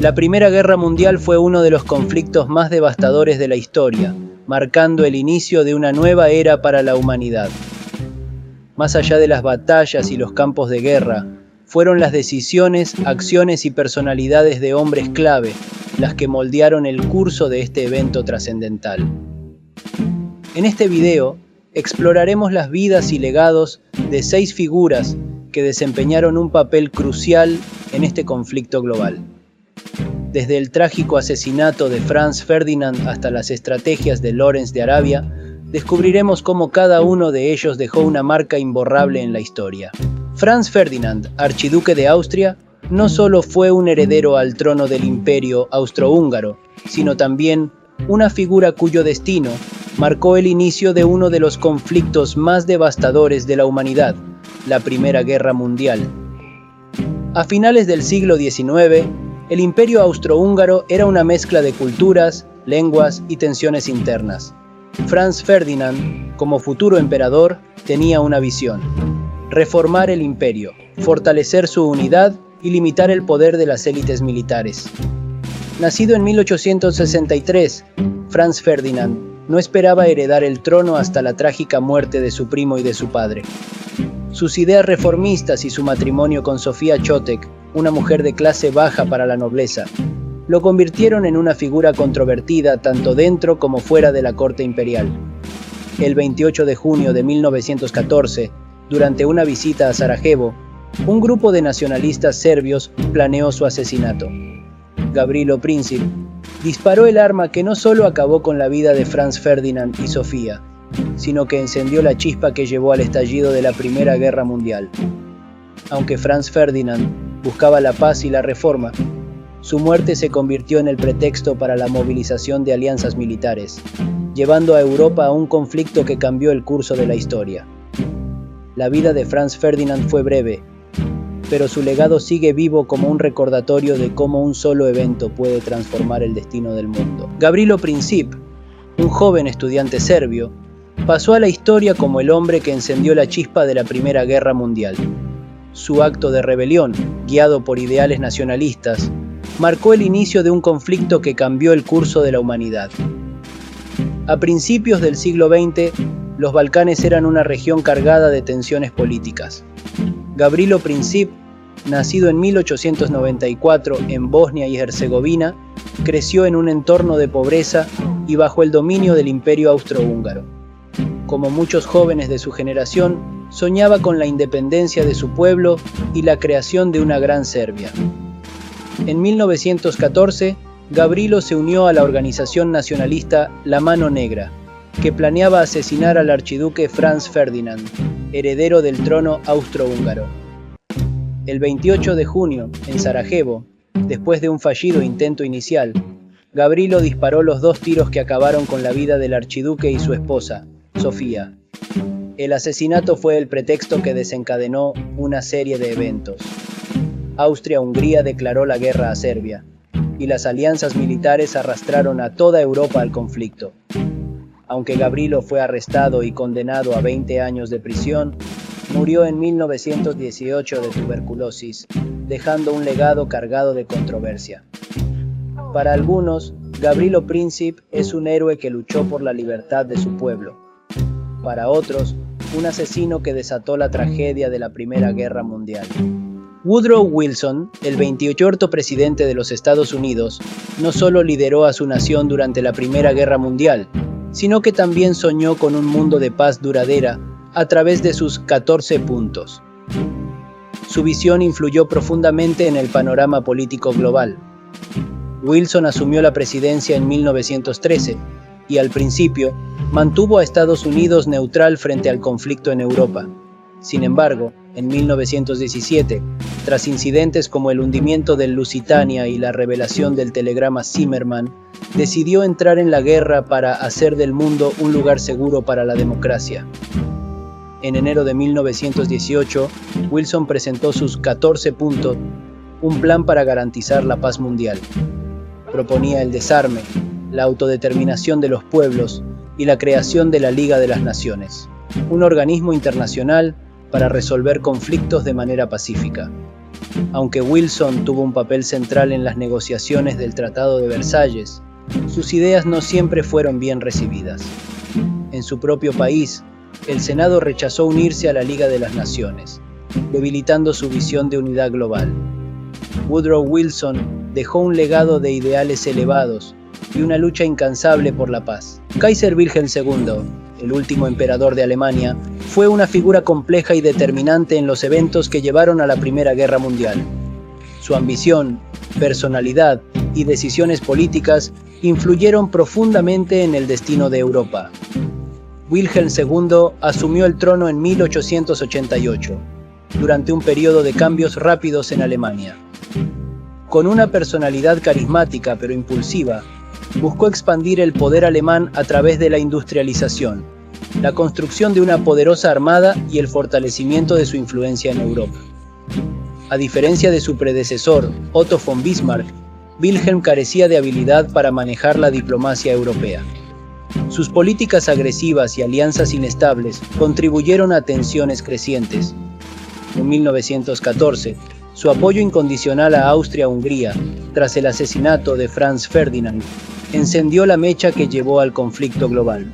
La Primera Guerra Mundial fue uno de los conflictos más devastadores de la historia, marcando el inicio de una nueva era para la humanidad. Más allá de las batallas y los campos de guerra, fueron las decisiones, acciones y personalidades de hombres clave las que moldearon el curso de este evento trascendental. En este video, exploraremos las vidas y legados de 6 figuras que desempeñaron un papel crucial en este conflicto global. Desde el trágico asesinato de Franz Ferdinand hasta las estrategias de Lawrence de Arabia, descubriremos cómo cada uno de ellos dejó una marca imborrable en la historia. Franz Ferdinand, archiduque de Austria, no solo fue un heredero al trono del Imperio Austrohúngaro, sino también una figura cuyo destino marcó el inicio de uno de los conflictos más devastadores de la humanidad, la Primera Guerra Mundial. A finales del siglo XIX, el Imperio Austrohúngaro era una mezcla de culturas, lenguas y tensiones internas. Franz Ferdinand, como futuro emperador, tenía una visión: reformar el imperio, fortalecer su unidad y limitar el poder de las élites militares. Nacido en 1863, Franz Ferdinand no esperaba heredar el trono hasta la trágica muerte de su primo y de su padre. Sus ideas reformistas y su matrimonio con Sofía Chotek, una mujer de clase baja para la nobleza, lo convirtieron en una figura controvertida tanto dentro como fuera de la corte imperial. El 28 de junio de 1914, durante una visita a Sarajevo, un grupo de nacionalistas serbios planeó su asesinato. Gavrilo Princip disparó el arma que no solo acabó con la vida de Franz Ferdinand y Sofía, sino que encendió la chispa que llevó al estallido de la Primera Guerra Mundial. Aunque Franz Ferdinand buscaba la paz y la reforma, su muerte se convirtió en el pretexto para la movilización de alianzas militares, llevando a Europa a un conflicto que cambió el curso de la historia. La vida de Franz Ferdinand fue breve, pero su legado sigue vivo como un recordatorio de cómo un solo evento puede transformar el destino del mundo. Gavrilo Princip, un joven estudiante serbio, pasó a la historia como el hombre que encendió la chispa de la Primera Guerra Mundial. Su acto de rebelión, guiado por ideales nacionalistas, marcó el inicio de un conflicto que cambió el curso de la humanidad. A principios del siglo XX, los Balcanes eran una región cargada de tensiones políticas. Gavrilo Princip, nacido en 1894 en Bosnia y Herzegovina, creció en un entorno de pobreza y bajo el dominio del Imperio Austrohúngaro. Como muchos jóvenes de su generación, soñaba con la independencia de su pueblo y la creación de una gran Serbia. En 1914, Gavrilo se unió a la organización nacionalista La Mano Negra, que planeaba asesinar al archiduque Franz Ferdinand, heredero del trono austrohúngaro. El 28 de junio, en Sarajevo, después de un fallido intento inicial, Gavrilo disparó los 2 tiros que acabaron con la vida del archiduque y su esposa, Sofía. El asesinato fue el pretexto que desencadenó una serie de eventos. Austria-Hungría declaró la guerra a Serbia, y las alianzas militares arrastraron a toda Europa al conflicto. Aunque Gavrilo fue arrestado y condenado a 20 años de prisión, murió en 1918 de tuberculosis, dejando un legado cargado de controversia. Para algunos, Gavrilo Princip es un héroe que luchó por la libertad de su pueblo. Para otros, un asesino que desató la tragedia de la Primera Guerra Mundial. Woodrow Wilson, el 28º presidente de los Estados Unidos, no solo lideró a su nación durante la Primera Guerra Mundial, sino que también soñó con un mundo de paz duradera a través de sus 14 puntos. Su visión influyó profundamente en el panorama político global. Wilson asumió la presidencia en 1913 y al principio mantuvo a Estados Unidos neutral frente al conflicto en Europa. Sin embargo, en 1917, tras incidentes como el hundimiento del Lusitania y la revelación del telegrama Zimmermann, decidió entrar en la guerra para hacer del mundo un lugar seguro para la democracia. En enero de 1918, Wilson presentó sus 14 puntos, un plan para garantizar la paz mundial. Proponía el desarme, la autodeterminación de los pueblos y la creación de la Liga de las Naciones, un organismo internacional para resolver conflictos de manera pacífica. Aunque Wilson tuvo un papel central en las negociaciones del Tratado de Versalles, sus ideas no siempre fueron bien recibidas. En su propio país, el Senado rechazó unirse a la Liga de las Naciones, debilitando su visión de unidad global. Woodrow Wilson dejó un legado de ideales elevados y una lucha incansable por la paz. Kaiser Wilhelm II, el último emperador de Alemania, fue una figura compleja y determinante en los eventos que llevaron a la Primera Guerra Mundial. Su ambición, personalidad y decisiones políticas influyeron profundamente en el destino de Europa. Wilhelm II asumió el trono en 1888, durante un periodo de cambios rápidos en Alemania. Con una personalidad carismática pero impulsiva, buscó expandir el poder alemán a través de la industrialización, la construcción de una poderosa armada y el fortalecimiento de su influencia en Europa. A diferencia de su predecesor, Otto von Bismarck, Wilhelm carecía de habilidad para manejar la diplomacia europea. Sus políticas agresivas y alianzas inestables contribuyeron a tensiones crecientes. En 1914, su apoyo incondicional a Austria-Hungría, tras el asesinato de Franz Ferdinand, encendió la mecha que llevó al conflicto global.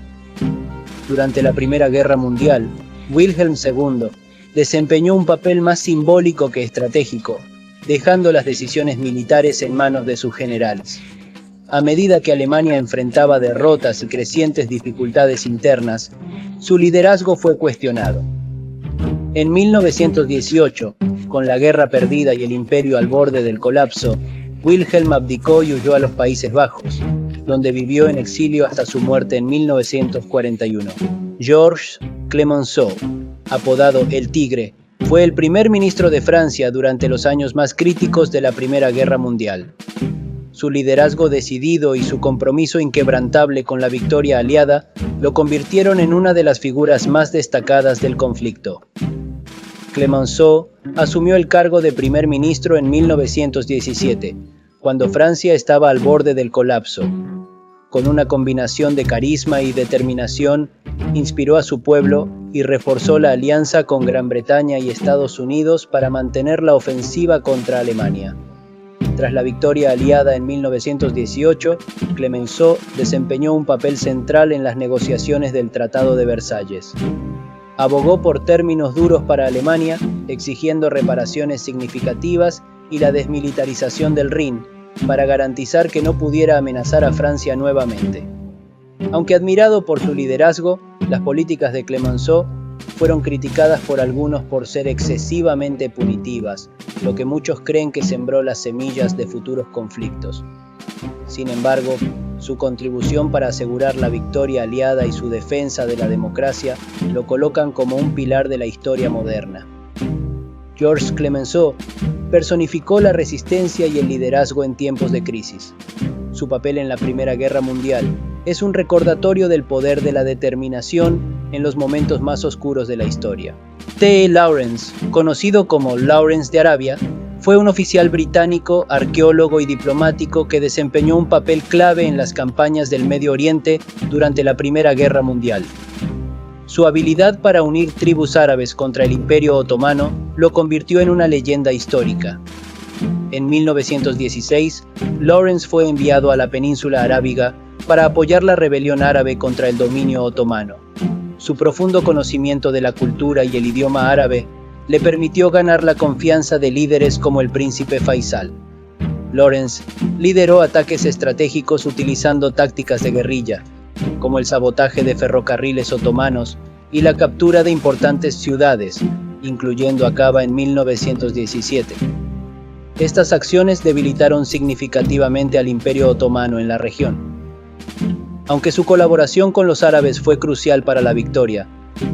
Durante la Primera Guerra Mundial, Wilhelm II desempeñó un papel más simbólico que estratégico, dejando las decisiones militares en manos de sus generales. A medida que Alemania enfrentaba derrotas y crecientes dificultades internas, su liderazgo fue cuestionado. En 1918, con la guerra perdida y el imperio al borde del colapso, Wilhelm abdicó y huyó a los Países Bajos, donde vivió en exilio hasta su muerte en 1941. Georges Clemenceau, apodado El Tigre, fue el primer ministro de Francia durante los años más críticos de la Primera Guerra Mundial. Su liderazgo decidido y su compromiso inquebrantable con la victoria aliada lo convirtieron en una de las figuras más destacadas del conflicto. Clemenceau asumió el cargo de primer ministro en 1917, cuando Francia estaba al borde del colapso. Con una combinación de carisma y determinación, inspiró a su pueblo y reforzó la alianza con Gran Bretaña y Estados Unidos para mantener la ofensiva contra Alemania. Tras la victoria aliada en 1918, Clemenceau desempeñó un papel central en las negociaciones del Tratado de Versalles. Abogó por términos duros para Alemania, exigiendo reparaciones significativas y la desmilitarización del Rin, para garantizar que no pudiera amenazar a Francia nuevamente. Aunque admirado por su liderazgo, las políticas de Clemenceau fueron criticadas por algunos por ser excesivamente punitivas, lo que muchos creen que sembró las semillas de futuros conflictos. Sin embargo, su contribución para asegurar la victoria aliada y su defensa de la democracia lo colocan como un pilar de la historia moderna. Georges Clemenceau personificó la resistencia y el liderazgo en tiempos de crisis. Su papel en la Primera Guerra Mundial es un recordatorio del poder de la determinación en los momentos más oscuros de la historia. T. Lawrence, conocido como Lawrence de Arabia, fue un oficial británico, arqueólogo y diplomático que desempeñó un papel clave en las campañas del Medio Oriente durante la Primera Guerra Mundial. Su habilidad para unir tribus árabes contra el Imperio Otomano lo convirtió en una leyenda histórica. En 1916, Lawrence fue enviado a la península arábiga para apoyar la rebelión árabe contra el dominio otomano. Su profundo conocimiento de la cultura y el idioma árabe le permitió ganar la confianza de líderes como el príncipe Faisal. Lawrence lideró ataques estratégicos utilizando tácticas de guerrilla, como el sabotaje de ferrocarriles otomanos y la captura de importantes ciudades, incluyendo Aqaba en 1917. Estas acciones debilitaron significativamente al Imperio Otomano en la región. Aunque su colaboración con los árabes fue crucial para la victoria,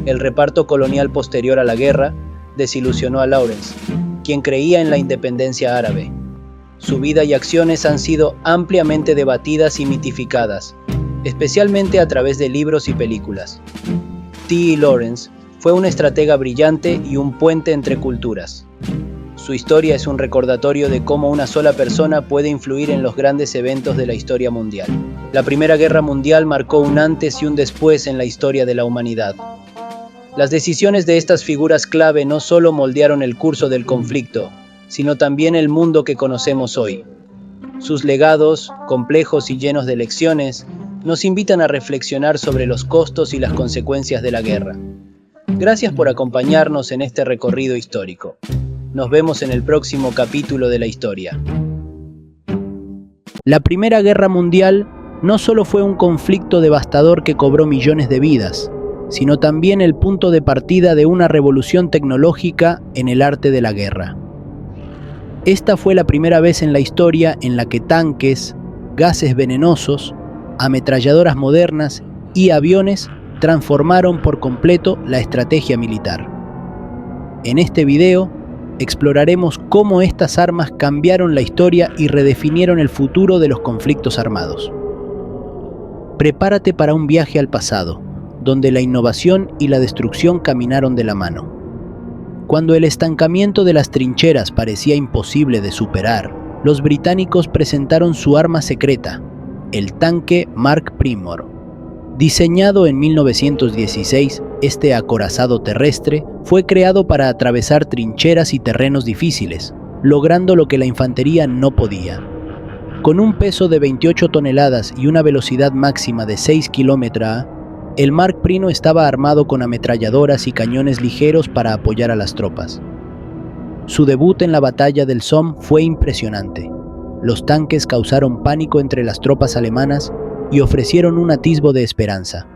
el reparto colonial posterior a la guerra desilusionó a Lawrence, quien creía en la independencia árabe. Su vida y acciones han sido ampliamente debatidas y mitificadas, especialmente a través de libros y películas. T. Lawrence fue un estratega brillante y un puente entre culturas. Su historia es un recordatorio de cómo una sola persona puede influir en los grandes eventos de la historia mundial. La Primera Guerra Mundial marcó un antes y un después en la historia de la humanidad. Las decisiones de estas figuras clave no solo moldearon el curso del conflicto, sino también el mundo que conocemos hoy. Sus legados, complejos y llenos de lecciones, nos invitan a reflexionar sobre los costos y las consecuencias de la guerra. Gracias por acompañarnos en este recorrido histórico. Nos vemos en el próximo capítulo de la historia. La Primera Guerra Mundial no solo fue un conflicto devastador que cobró millones de vidas, sino también el punto de partida de una revolución tecnológica en el arte de la guerra. Esta fue la primera vez en la historia en la que tanques, gases venenosos, ametralladoras modernas y aviones transformaron por completo la estrategia militar. En este video exploraremos cómo estas armas cambiaron la historia y redefinieron el futuro de los conflictos armados. Prepárate para un viaje al pasado, donde la innovación y la destrucción caminaron de la mano. Cuando el estancamiento de las trincheras parecía imposible de superar, los británicos presentaron su arma secreta, el tanque Mark Primor. Diseñado en 1916, este acorazado terrestre fue creado para atravesar trincheras y terrenos difíciles, logrando lo que la infantería no podía. Con un peso de 28 toneladas y una velocidad máxima de 6 km/h, el Mark I estaba armado con ametralladoras y cañones ligeros para apoyar a las tropas. Su debut en la batalla del Somme fue impresionante. Los tanques causaron pánico entre las tropas alemanas y ofrecieron un atisbo de esperanza.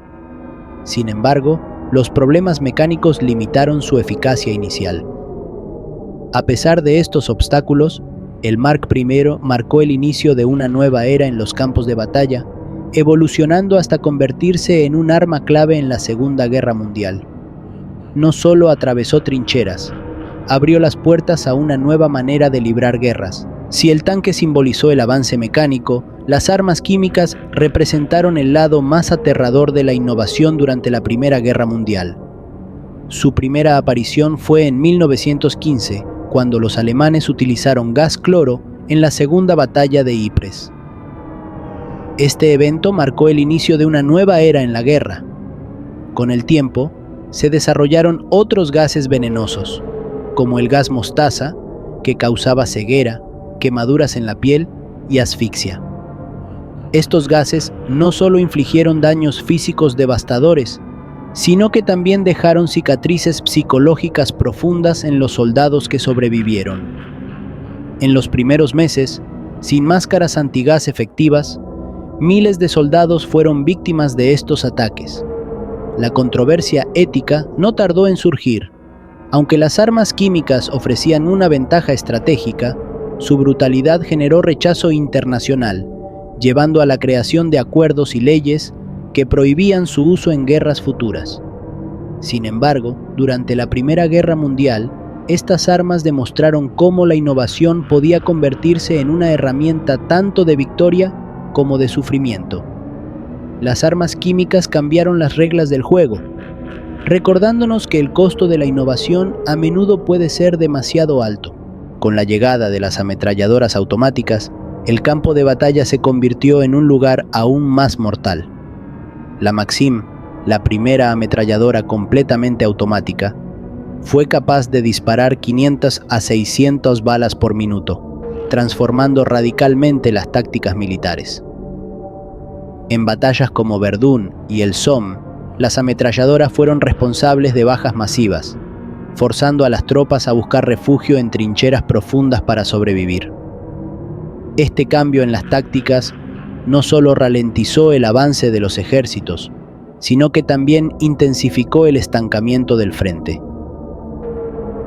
Sin embargo, los problemas mecánicos limitaron su eficacia inicial. A pesar de estos obstáculos, el Mark I marcó el inicio de una nueva era en los campos de batalla, evolucionando hasta convertirse en un arma clave en la Segunda Guerra Mundial. No solo atravesó trincheras, abrió las puertas a una nueva manera de librar guerras. Si el tanque simbolizó el avance mecánico, las armas químicas representaron el lado más aterrador de la innovación durante la Primera Guerra Mundial. Su primera aparición fue en 1915, cuando los alemanes utilizaron gas cloro en la Segunda Batalla de Ypres. Este evento marcó el inicio de una nueva era en la guerra. Con el tiempo, se desarrollaron otros gases venenosos, como el gas mostaza, que causaba ceguera, quemaduras en la piel y asfixia. Estos gases no solo infligieron daños físicos devastadores, sino que también dejaron cicatrices psicológicas profundas en los soldados que sobrevivieron. En los primeros meses, sin máscaras antigás efectivas, miles de soldados fueron víctimas de estos ataques. La controversia ética no tardó en surgir. Aunque las armas químicas ofrecían una ventaja estratégica, su brutalidad generó rechazo internacional, llevando a la creación de acuerdos y leyes que prohibían su uso en guerras futuras. Sin embargo, durante la Primera Guerra Mundial, estas armas demostraron cómo la innovación podía convertirse en una herramienta tanto de victoria como de sufrimiento. Las armas químicas cambiaron las reglas del juego, recordándonos que el costo de la innovación a menudo puede ser demasiado alto. Con la llegada de las ametralladoras automáticas, el campo de batalla se convirtió en un lugar aún más mortal. La Maxim, la primera ametralladora completamente automática, fue capaz de disparar 500 a 600 balas por minuto, transformando radicalmente las tácticas militares. En batallas como Verdún y el Somme, las ametralladoras fueron responsables de bajas masivas, forzando a las tropas a buscar refugio en trincheras profundas para sobrevivir. Este cambio en las tácticas no solo ralentizó el avance de los ejércitos, sino que también intensificó el estancamiento del frente.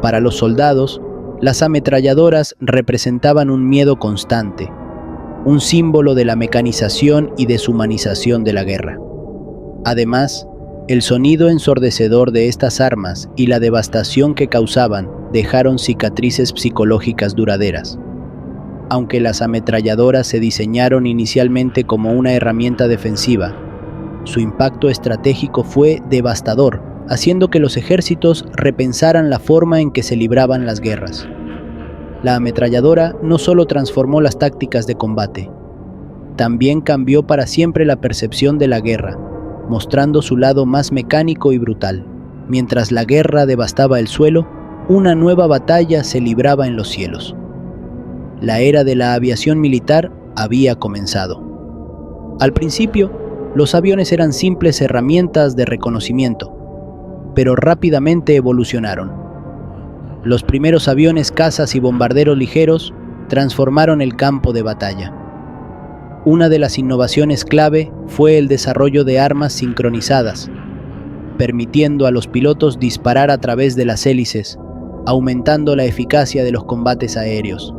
Para los soldados, las ametralladoras representaban un miedo constante, un símbolo de la mecanización y deshumanización de la guerra. Además, el sonido ensordecedor de estas armas y la devastación que causaban dejaron cicatrices psicológicas duraderas. Aunque las ametralladoras se diseñaron inicialmente como una herramienta defensiva, su impacto estratégico fue devastador, haciendo que los ejércitos repensaran la forma en que se libraban las guerras. La ametralladora no solo transformó las tácticas de combate, también cambió para siempre la percepción de la guerra, mostrando su lado más mecánico y brutal. Mientras la guerra devastaba el suelo, una nueva batalla se libraba en los cielos. La era de la aviación militar había comenzado. Al principio, los aviones eran simples herramientas de reconocimiento, pero rápidamente evolucionaron. Los primeros aviones cazas y bombarderos ligeros transformaron el campo de batalla. Una de las innovaciones clave fue el desarrollo de armas sincronizadas, permitiendo a los pilotos disparar a través de las hélices, aumentando la eficacia de los combates aéreos.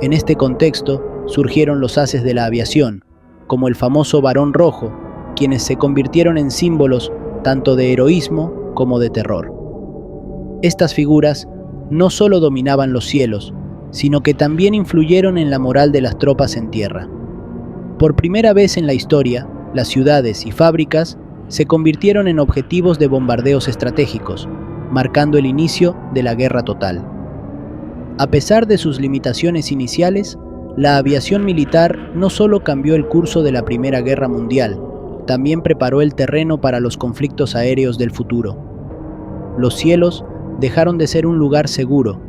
En este contexto surgieron los haces de la aviación, como el famoso Barón Rojo, quienes se convirtieron en símbolos tanto de heroísmo como de terror. Estas figuras no solo dominaban los cielos, sino que también influyeron en la moral de las tropas en tierra. Por primera vez en la historia, las ciudades y fábricas se convirtieron en objetivos de bombardeos estratégicos, marcando el inicio de la guerra total. A pesar de sus limitaciones iniciales, la aviación militar no solo cambió el curso de la Primera Guerra Mundial, también preparó el terreno para los conflictos aéreos del futuro. Los cielos dejaron de ser un lugar seguro,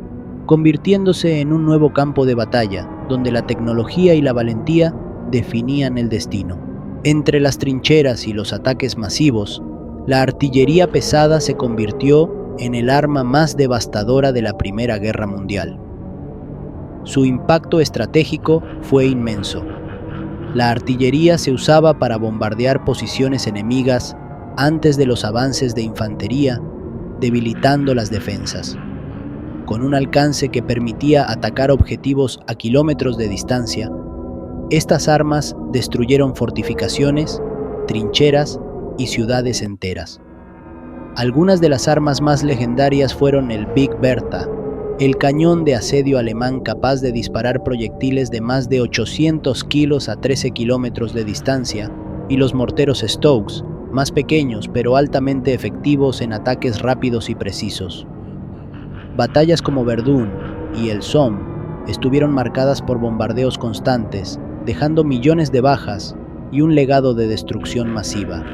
convirtiéndose en un nuevo campo de batalla, donde la tecnología y la valentía definían el destino. Entre las trincheras y los ataques masivos, la artillería pesada se convirtió en el arma más devastadora de la Primera Guerra Mundial. Su impacto estratégico fue inmenso. La artillería se usaba para bombardear posiciones enemigas antes de los avances de infantería, debilitando las defensas. Con un alcance que permitía atacar objetivos a kilómetros de distancia, estas armas destruyeron fortificaciones, trincheras y ciudades enteras. Algunas de las armas más legendarias fueron el Big Bertha, el cañón de asedio alemán capaz de disparar proyectiles de más de 800 kilos a 13 kilómetros de distancia, y los morteros Stokes, más pequeños pero altamente efectivos en ataques rápidos y precisos. Batallas como Verdún y el Somme estuvieron marcadas por bombardeos constantes, dejando millones de bajas y un legado de destrucción masiva.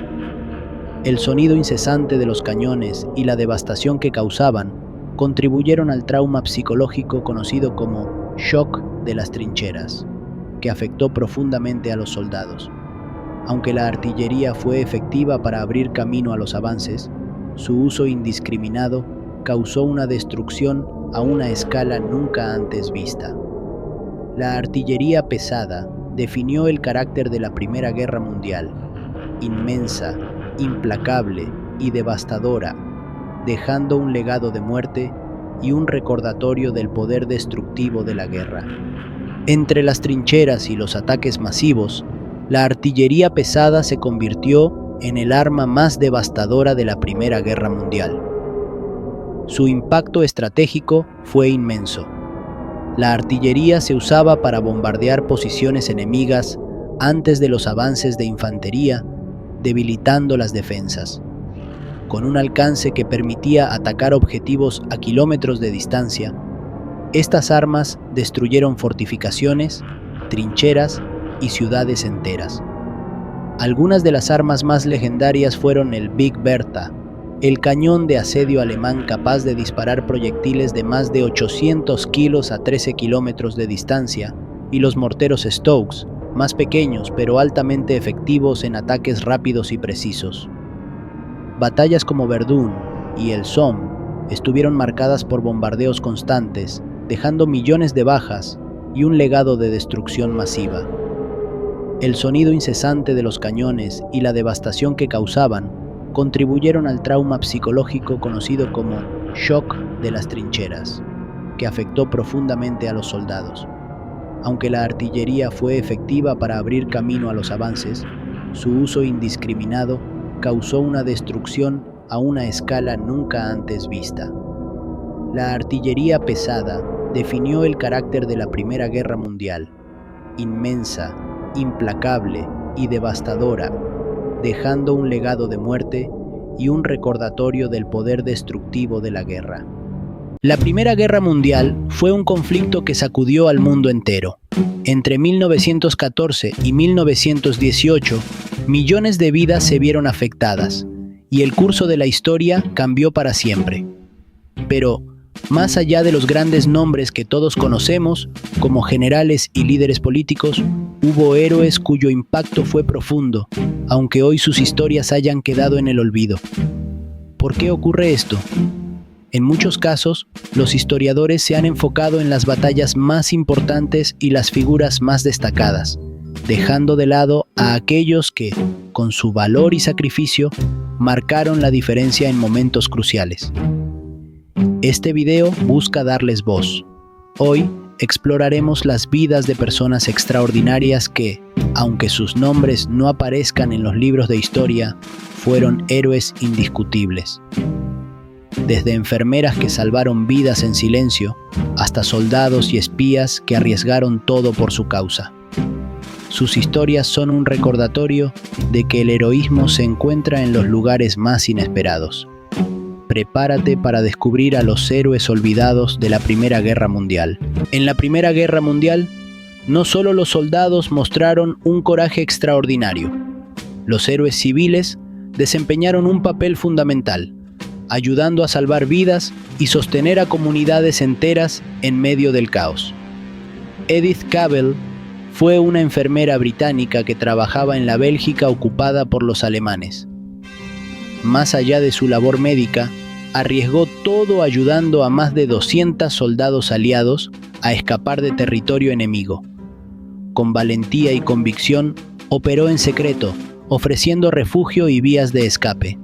El sonido incesante de los cañones y la devastación que causaban contribuyeron al trauma psicológico conocido como shock de las trincheras, que afectó profundamente a los soldados. Aunque la artillería fue efectiva para abrir camino a los avances, su uso indiscriminado causó una destrucción a una escala nunca antes vista. La artillería pesada definió el carácter de la Primera Guerra Mundial, inmensa, implacable y devastadora, dejando un legado de muerte y un recordatorio del poder destructivo de la guerra. Entre las trincheras y los ataques masivos, la artillería pesada se convirtió en el arma más devastadora de la Primera Guerra Mundial. Su impacto estratégico fue inmenso. La artillería se usaba para bombardear posiciones enemigas antes de los avances de infantería, debilitando las defensas. Con un alcance que permitía atacar objetivos a kilómetros de distancia, estas armas destruyeron fortificaciones, trincheras y ciudades enteras. Algunas de las armas más legendarias fueron el Big Bertha, el cañón de asedio alemán capaz de disparar proyectiles de más de 800 kilos a 13 kilómetros de distancia, y los morteros Stokes, más pequeños pero altamente efectivos en ataques rápidos y precisos. Batallas como Verdún y el Somme estuvieron marcadas por bombardeos constantes, dejando millones de bajas y un legado de destrucción masiva. El sonido incesante de los cañones y la devastación que causaban contribuyeron al trauma psicológico conocido como shock de las trincheras, que afectó profundamente a los soldados. Aunque la artillería fue efectiva para abrir camino a los avances, su uso indiscriminado causó una destrucción a una escala nunca antes vista. La artillería pesada definió el carácter de la Primera Guerra Mundial, inmensa, implacable y devastadora, dejando un legado de muerte y un recordatorio del poder destructivo de la guerra. La Primera Guerra Mundial fue un conflicto que sacudió al mundo entero. Entre 1914 y 1918, millones de vidas se vieron afectadas, y el curso de la historia cambió para siempre. Pero, Más allá de los grandes nombres que todos conocemos, como generales y líderes políticos, hubo héroes cuyo impacto fue profundo, aunque hoy sus historias hayan quedado en el olvido. ¿Por qué ocurre esto? En muchos casos, los historiadores se han enfocado en las batallas más importantes y las figuras más destacadas, dejando de lado a aquellos que, con su valor y sacrificio, marcaron la diferencia en momentos cruciales. Este video busca darles voz. Hoy exploraremos las vidas de personas extraordinarias que, aunque sus nombres no aparezcan en los libros de historia, fueron héroes indiscutibles. Desde enfermeras que salvaron vidas en silencio, hasta soldados y espías que arriesgaron todo por su causa. Sus historias son un recordatorio de que el heroísmo se encuentra en los lugares más inesperados. Prepárate para descubrir a los héroes olvidados de la Primera Guerra Mundial. En la Primera Guerra Mundial, no solo los soldados mostraron un coraje extraordinario. Los héroes civiles desempeñaron un papel fundamental, ayudando a salvar vidas y sostener a comunidades enteras en medio del caos. Edith Cavell fue una enfermera británica que trabajaba en la Bélgica ocupada por los alemanes. Más allá de su labor médica, arriesgó todo ayudando a más de 200 soldados aliados a escapar de territorio enemigo. Con valentía y convicción, operó en secreto, ofreciendo refugio y vías de escape.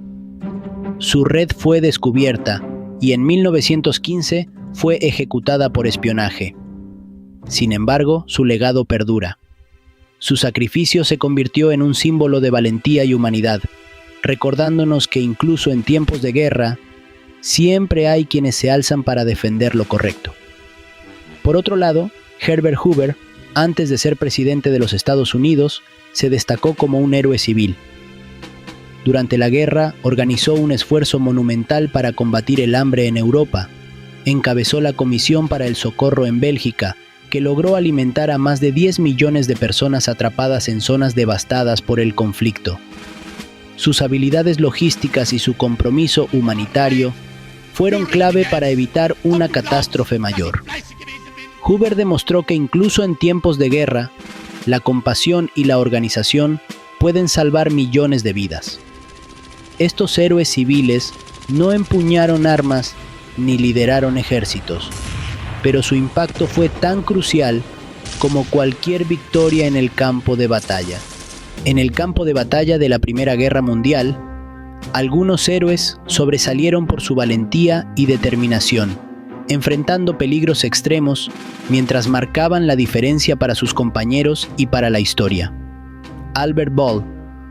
Su red fue descubierta y en 1915 fue ejecutada por espionaje. Sin embargo, su legado perdura. Su sacrificio se convirtió en un símbolo de valentía y humanidad, recordándonos que incluso en tiempos de guerra, siempre hay quienes se alzan para defender lo correcto. Por otro lado, Herbert Hoover, antes de ser presidente de los Estados Unidos, se destacó como un héroe civil. Durante la guerra, organizó un esfuerzo monumental para combatir el hambre en Europa. Encabezó la Comisión para el Socorro en Bélgica, que logró alimentar a más de 10 millones de personas atrapadas en zonas devastadas por el conflicto. Sus habilidades logísticas y su compromiso humanitario fueron clave para evitar una catástrofe mayor. Hoover demostró que incluso en tiempos de guerra, la compasión y la organización pueden salvar millones de vidas. Estos héroes civiles no empuñaron armas ni lideraron ejércitos, pero su impacto fue tan crucial como cualquier victoria en el campo de batalla. En el campo de batalla de la Primera Guerra Mundial, algunos héroes sobresalieron por su valentía y determinación, enfrentando peligros extremos mientras marcaban la diferencia para sus compañeros y para la historia. Albert Ball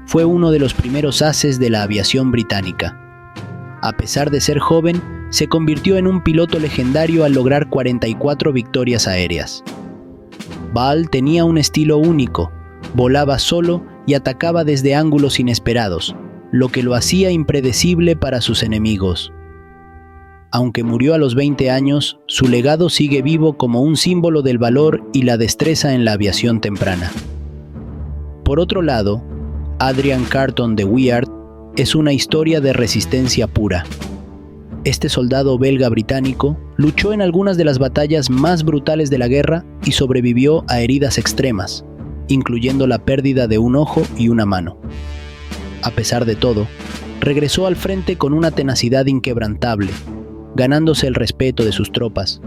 fue uno de los primeros ases de la aviación británica. A pesar de ser joven, se convirtió en un piloto legendario al lograr 44 victorias aéreas. Ball tenía un estilo único, volaba solo y atacaba desde ángulos inesperados, lo que lo hacía impredecible para sus enemigos. Aunque murió a los 20 años, su legado sigue vivo como un símbolo del valor y la destreza en la aviación temprana. Por otro lado, Adrian Carton de Weird es una historia de resistencia pura. Este soldado belga británico luchó en algunas de las batallas más brutales de la guerra y sobrevivió a heridas extremas, incluyendo la pérdida de un ojo y una mano. A pesar de todo, regresó al frente con una tenacidad inquebrantable, ganándose el respeto de sus tropas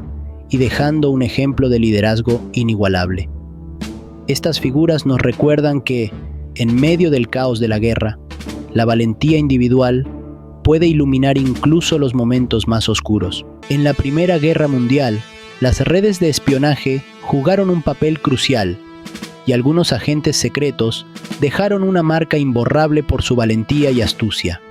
y dejando un ejemplo de liderazgo inigualable. Estas figuras nos recuerdan que, en medio del caos de la guerra, la valentía individual puede iluminar incluso los momentos más oscuros. En la Primera Guerra Mundial, las redes de espionaje jugaron un papel crucial y algunos agentes secretos dejaron una marca imborrable por su valentía y astucia.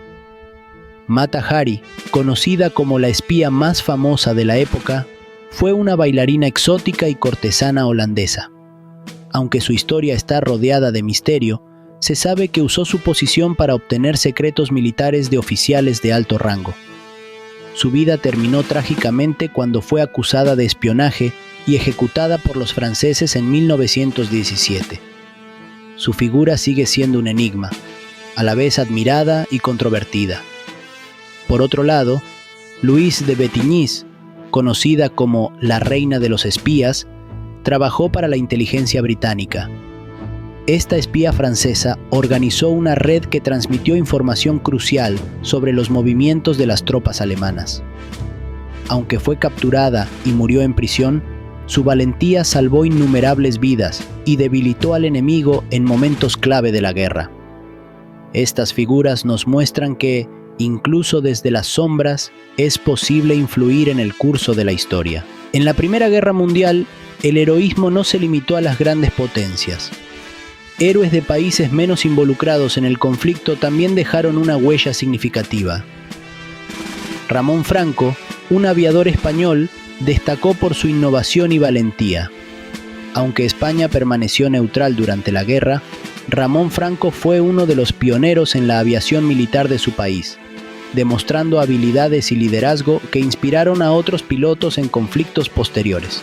Mata Hari, conocida como la espía más famosa de la época, fue una bailarina exótica y cortesana holandesa. Aunque su historia está rodeada de misterio, se sabe que usó su posición para obtener secretos militares de oficiales de alto rango. Su vida terminó trágicamente cuando fue acusada de espionaje y ejecutada por los franceses en 1917. Su figura sigue siendo un enigma, a la vez admirada y controvertida. Por otro lado, Louise de Bettigny, conocida como la Reina de los Espías, trabajó para la inteligencia británica. Esta espía francesa organizó una red que transmitió información crucial sobre los movimientos de las tropas alemanas. Aunque fue capturada y murió en prisión, su valentía salvó innumerables vidas y debilitó al enemigo en momentos clave de la guerra. Estas figuras nos muestran que, incluso desde las sombras, es posible influir en el curso de la historia. En la Primera Guerra Mundial, el heroísmo no se limitó a las grandes potencias. Héroes de países menos involucrados en el conflicto también dejaron una huella significativa. Ramón Franco, un aviador español, destacó por su innovación y valentía. Aunque España permaneció neutral durante la guerra, Ramón Franco fue uno de los pioneros en la aviación militar de su país, demostrando habilidades y liderazgo que inspiraron a otros pilotos en conflictos posteriores.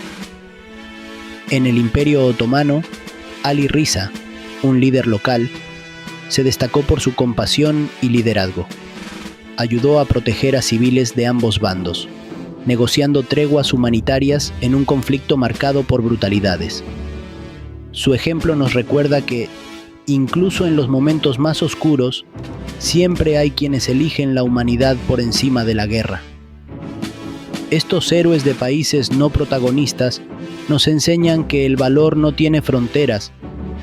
En el Imperio Otomano, Ali Riza, un líder local, se destacó por su compasión y liderazgo. Ayudó a proteger a civiles de ambos bandos, negociando treguas humanitarias en un conflicto marcado por brutalidades. Su ejemplo nos recuerda que, incluso en los momentos más oscuros, siempre hay quienes eligen la humanidad por encima de la guerra. Estos héroes de países no protagonistas nos enseñan que el valor no tiene fronteras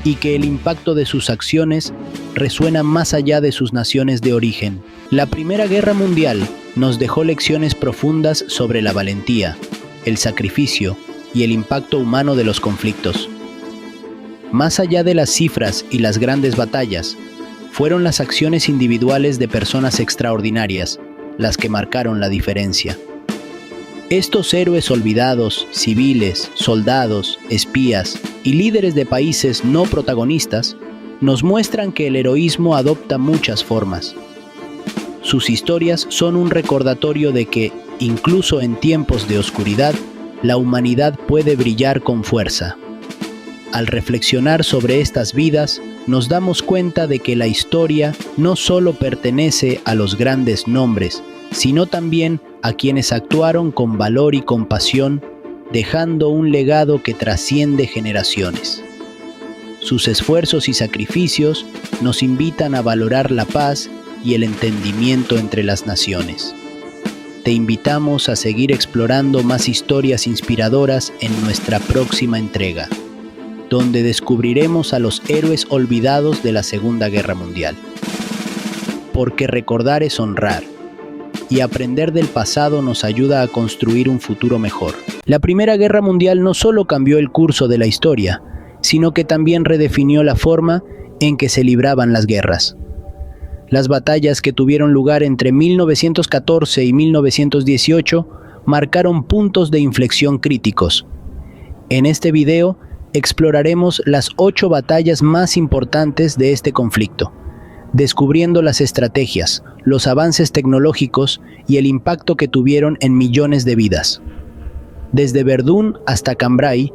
y que el impacto de sus acciones resuena más allá de sus naciones de origen. La Primera Guerra Mundial nos dejó lecciones profundas sobre la valentía, el sacrificio y el impacto humano de los conflictos. Más allá de las cifras y las grandes batallas, fueron las acciones individuales de personas extraordinarias las que marcaron la diferencia. Estos héroes olvidados, civiles, soldados, espías y líderes de países no protagonistas, nos muestran que el heroísmo adopta muchas formas. Sus historias son un recordatorio de que, incluso en tiempos de oscuridad, la humanidad puede brillar con fuerza. Al reflexionar sobre estas vidas, nos damos cuenta de que la historia no solo pertenece a los grandes nombres, sino también a quienes actuaron con valor y compasión, dejando un legado que trasciende generaciones. Sus esfuerzos y sacrificios nos invitan a valorar la paz y el entendimiento entre las naciones. Te invitamos a seguir explorando más historias inspiradoras en nuestra próxima entrega, donde descubriremos a los héroes olvidados de la Segunda Guerra Mundial. Porque recordar es honrar, y aprender del pasado nos ayuda a construir un futuro mejor. La Primera Guerra Mundial no solo cambió el curso de la historia, sino que también redefinió la forma en que se libraban las guerras. Las batallas que tuvieron lugar entre 1914 y 1918 marcaron puntos de inflexión críticos. En este video exploraremos las 8 batallas más importantes de este conflicto, descubriendo las estrategias, los avances tecnológicos y el impacto que tuvieron en millones de vidas. Desde Verdún hasta Cambrai,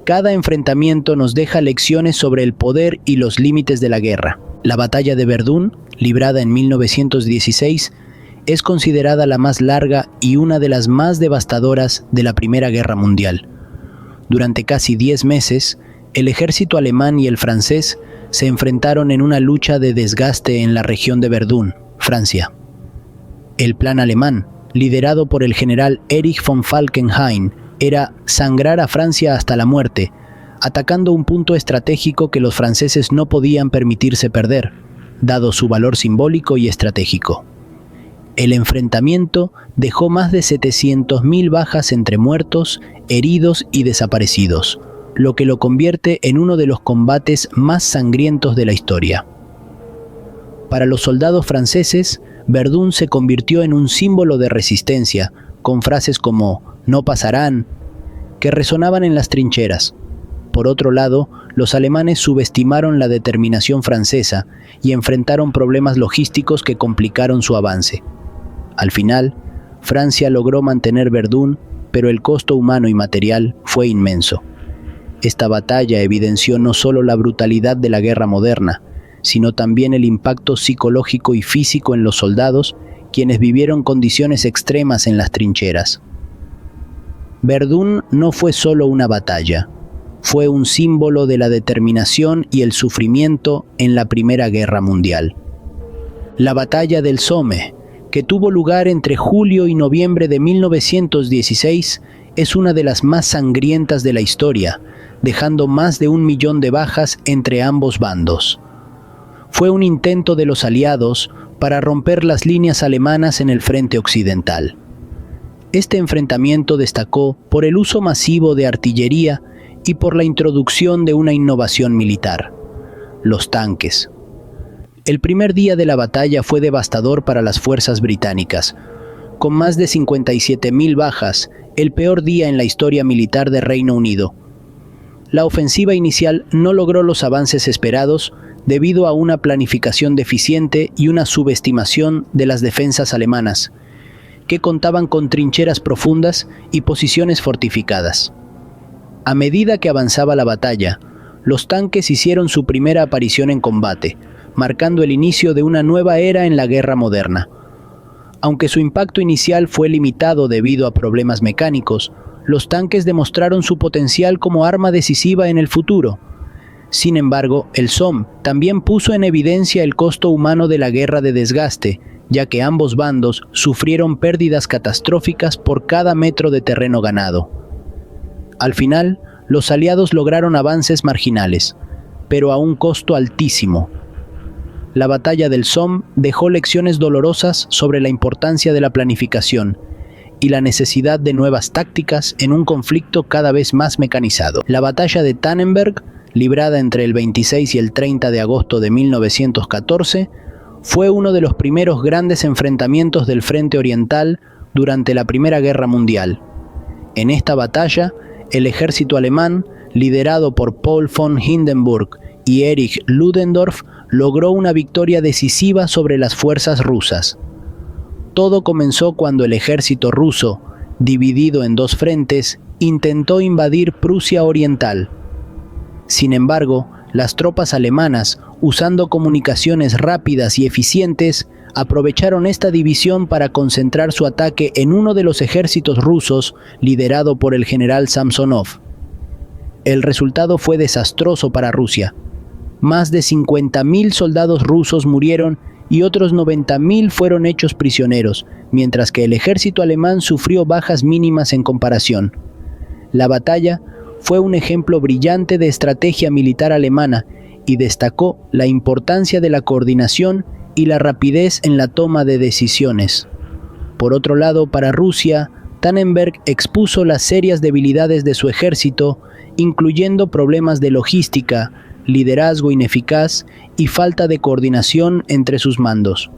cada enfrentamiento nos deja lecciones sobre el poder y los límites de la guerra. La batalla de Verdún, librada en 1916, es considerada la más larga y una de las más devastadoras de la Primera Guerra Mundial. Durante casi 10 meses, el ejército alemán y el francés se enfrentaron en una lucha de desgaste en la región de Verdún, Francia. El plan alemán, liderado por el general Erich von Falkenhayn, era sangrar a Francia hasta la muerte, atacando un punto estratégico que los franceses no podían permitirse perder, dado su valor simbólico y estratégico. El enfrentamiento dejó más de 700.000 bajas entre muertos, heridos y desaparecidos, lo que lo convierte en uno de los combates más sangrientos de la historia. Para los soldados franceses, Verdún se convirtió en un símbolo de resistencia, con frases como «no pasarán», que resonaban en las trincheras. Por otro lado, los alemanes subestimaron la determinación francesa y enfrentaron problemas logísticos que complicaron su avance. Al final, Francia logró mantener Verdún, pero el costo humano y material fue inmenso. Esta batalla evidenció no solo la brutalidad de la guerra moderna, sino también el impacto psicológico y físico en los soldados, quienes vivieron condiciones extremas en las trincheras. Verdún no fue solo una batalla, fue un símbolo de la determinación y el sufrimiento en la Primera Guerra Mundial. La batalla del Somme, que tuvo lugar entre julio y noviembre de 1916, es una de las más sangrientas de la historia, dejando más de 1 millón de bajas entre ambos bandos. Fue un intento de los aliados para romper las líneas alemanas en el frente occidental. Este enfrentamiento destacó por el uso masivo de artillería y por la introducción de una innovación militar: los tanques. El primer día de la batalla fue devastador para las fuerzas británicas, con más de 57.000 bajas, el peor día en la historia militar de Reino Unido. La ofensiva inicial no logró los avances esperados debido a una planificación deficiente y una subestimación de las defensas alemanas, que contaban con trincheras profundas y posiciones fortificadas. A medida que avanzaba la batalla, los tanques hicieron su primera aparición en combate, marcando el inicio de una nueva era en la guerra moderna. Aunque su impacto inicial fue limitado debido a problemas mecánicos, los tanques demostraron su potencial como arma decisiva en el futuro. Sin embargo, el Somme también puso en evidencia el costo humano de la guerra de desgaste, ya que ambos bandos sufrieron pérdidas catastróficas por cada metro de terreno ganado. Al final, los aliados lograron avances marginales, pero a un costo altísimo. La batalla del Somme dejó lecciones dolorosas sobre la importancia de la planificación y la necesidad de nuevas tácticas en un conflicto cada vez más mecanizado. La batalla de Tannenberg, librada entre el 26 y el 30 de agosto de 1914, fue uno de los primeros grandes enfrentamientos del Frente Oriental durante la Primera Guerra Mundial. En esta batalla, el ejército alemán, liderado por Paul von Hindenburg y Erich Ludendorff, logró una victoria decisiva sobre las fuerzas rusas. Todo comenzó cuando el ejército ruso, dividido en dos frentes, intentó invadir Prusia Oriental. Sin embargo, las tropas alemanas, usando comunicaciones rápidas y eficientes, aprovecharon esta división para concentrar su ataque en uno de los ejércitos rusos, liderado por el general Samsonov. El resultado fue desastroso para Rusia. Más de 50.000 soldados rusos murieron y otros 90.000 fueron hechos prisioneros, mientras que el ejército alemán sufrió bajas mínimas en comparación. La batalla fue un ejemplo brillante de estrategia militar alemana y destacó la importancia de la coordinación y la rapidez en la toma de decisiones. Por otro lado, para Rusia, Tannenberg expuso las serias debilidades de su ejército, incluyendo problemas de logística, liderazgo ineficaz y falta de coordinación entre sus mandos.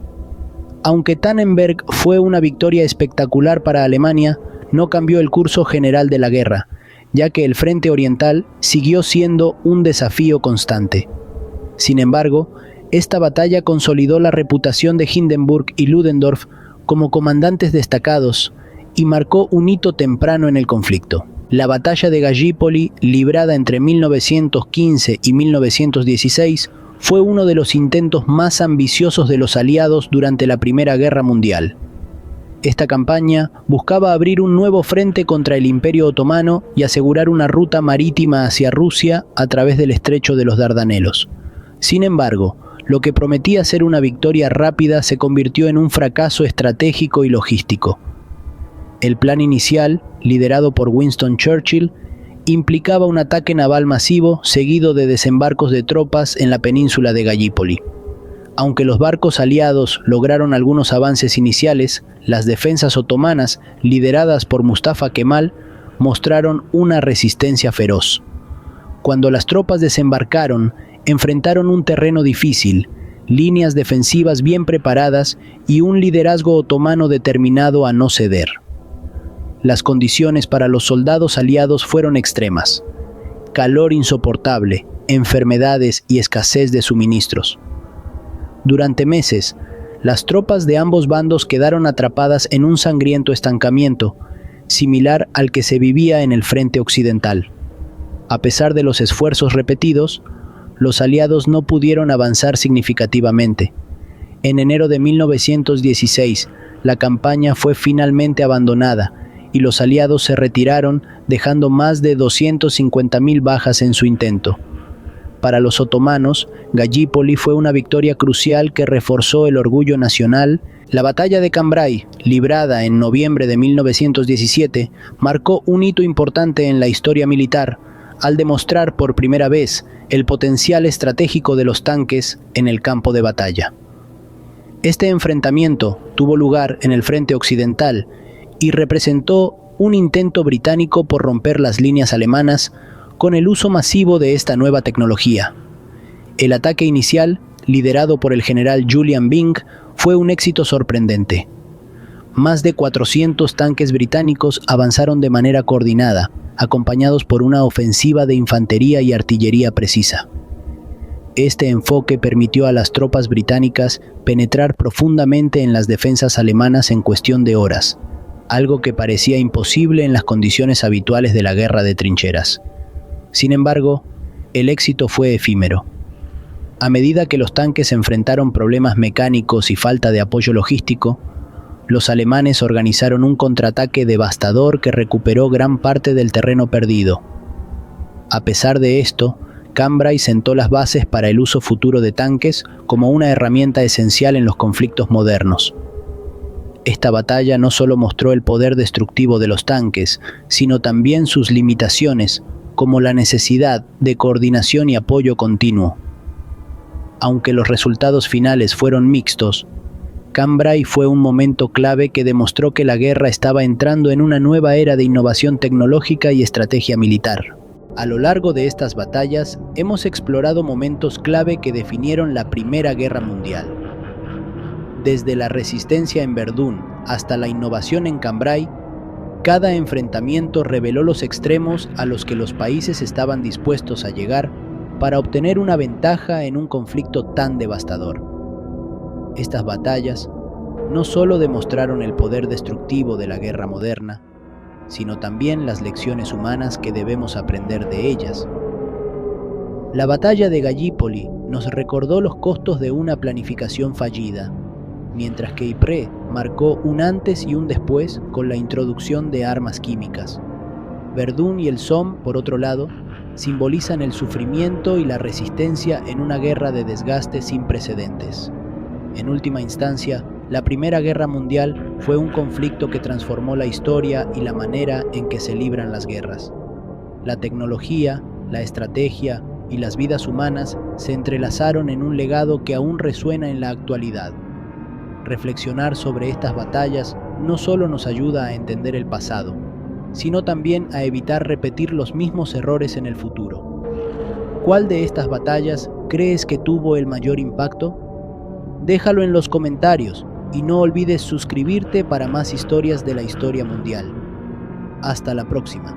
Aunque Tannenberg fue una victoria espectacular para Alemania, no cambió el curso general de la guerra, ya que el Frente Oriental siguió siendo un desafío constante. Sin embargo, esta batalla consolidó la reputación de Hindenburg y Ludendorff como comandantes destacados y marcó un hito temprano en el conflicto. La batalla de Gallipoli, librada entre 1915 y 1916, fue uno de los intentos más ambiciosos de los aliados durante la Primera Guerra Mundial. Esta campaña buscaba abrir un nuevo frente contra el Imperio Otomano y asegurar una ruta marítima hacia Rusia a través del estrecho de los Dardanelos. Sin embargo, lo que prometía ser una victoria rápida se convirtió en un fracaso estratégico y logístico. El plan inicial, liderado por Winston Churchill, implicaba un ataque naval masivo seguido de desembarcos de tropas en la península de Gallipoli. Aunque los barcos aliados lograron algunos avances iniciales, las defensas otomanas, lideradas por Mustafa Kemal, mostraron una resistencia feroz. Cuando las tropas desembarcaron, enfrentaron un terreno difícil, líneas defensivas bien preparadas y un liderazgo otomano determinado a no ceder. Las condiciones para los soldados aliados fueron extremas: calor insoportable, enfermedades y escasez de suministros. Durante meses, las tropas de ambos bandos quedaron atrapadas en un sangriento estancamiento, similar al que se vivía en el frente occidental. A pesar de los esfuerzos repetidos, los aliados no pudieron avanzar significativamente. En enero de 1916, la campaña fue finalmente abandonada y los aliados se retiraron, dejando más de 250.000 bajas en su intento. Para los otomanos, Gallipoli fue una victoria crucial que reforzó el orgullo nacional. La batalla de Cambrai, librada en noviembre de 1917, marcó un hito importante en la historia militar, al demostrar por primera vez el potencial estratégico de los tanques en el campo de batalla. Este enfrentamiento tuvo lugar en el frente occidental y representó un intento británico por romper las líneas alemanas con el uso masivo de esta nueva tecnología. El ataque inicial, liderado por el general Julian Byng, fue un éxito sorprendente. Más de 400 tanques británicos avanzaron de manera coordinada, acompañados por una ofensiva de infantería y artillería precisa. Este enfoque permitió a las tropas británicas penetrar profundamente en las defensas alemanas en cuestión de horas, algo que parecía imposible en las condiciones habituales de la guerra de trincheras. Sin embargo, el éxito fue efímero. A medida que los tanques enfrentaron problemas mecánicos y falta de apoyo logístico, los alemanes organizaron un contraataque devastador que recuperó gran parte del terreno perdido. A pesar de esto, Cambrai sentó las bases para el uso futuro de tanques como una herramienta esencial en los conflictos modernos. Esta batalla no solo mostró el poder destructivo de los tanques, sino también sus limitaciones, como la necesidad de coordinación y apoyo continuo. Aunque los resultados finales fueron mixtos, Cambrai fue un momento clave que demostró que la guerra estaba entrando en una nueva era de innovación tecnológica y estrategia militar. A lo largo de estas batallas, hemos explorado momentos clave que definieron la Primera Guerra Mundial. Desde la resistencia en Verdún hasta la innovación en Cambrai, cada enfrentamiento reveló los extremos a los que los países estaban dispuestos a llegar para obtener una ventaja en un conflicto tan devastador. Estas batallas no solo demostraron el poder destructivo de la guerra moderna, sino también las lecciones humanas que debemos aprender de ellas. La batalla de Gallipoli nos recordó los costos de una planificación fallida, mientras que Ypres marcó un antes y un después con la introducción de armas químicas. Verdún y el Somme, por otro lado, simbolizan el sufrimiento y la resistencia en una guerra de desgaste sin precedentes. En última instancia, la Primera Guerra Mundial fue un conflicto que transformó la historia y la manera en que se libran las guerras. La tecnología, la estrategia y las vidas humanas se entrelazaron en un legado que aún resuena en la actualidad. Reflexionar sobre estas batallas no solo nos ayuda a entender el pasado, sino también a evitar repetir los mismos errores en el futuro. ¿Cuál de estas batallas crees que tuvo el mayor impacto? Déjalo en los comentarios y no olvides suscribirte para más historias de la historia mundial. Hasta la próxima.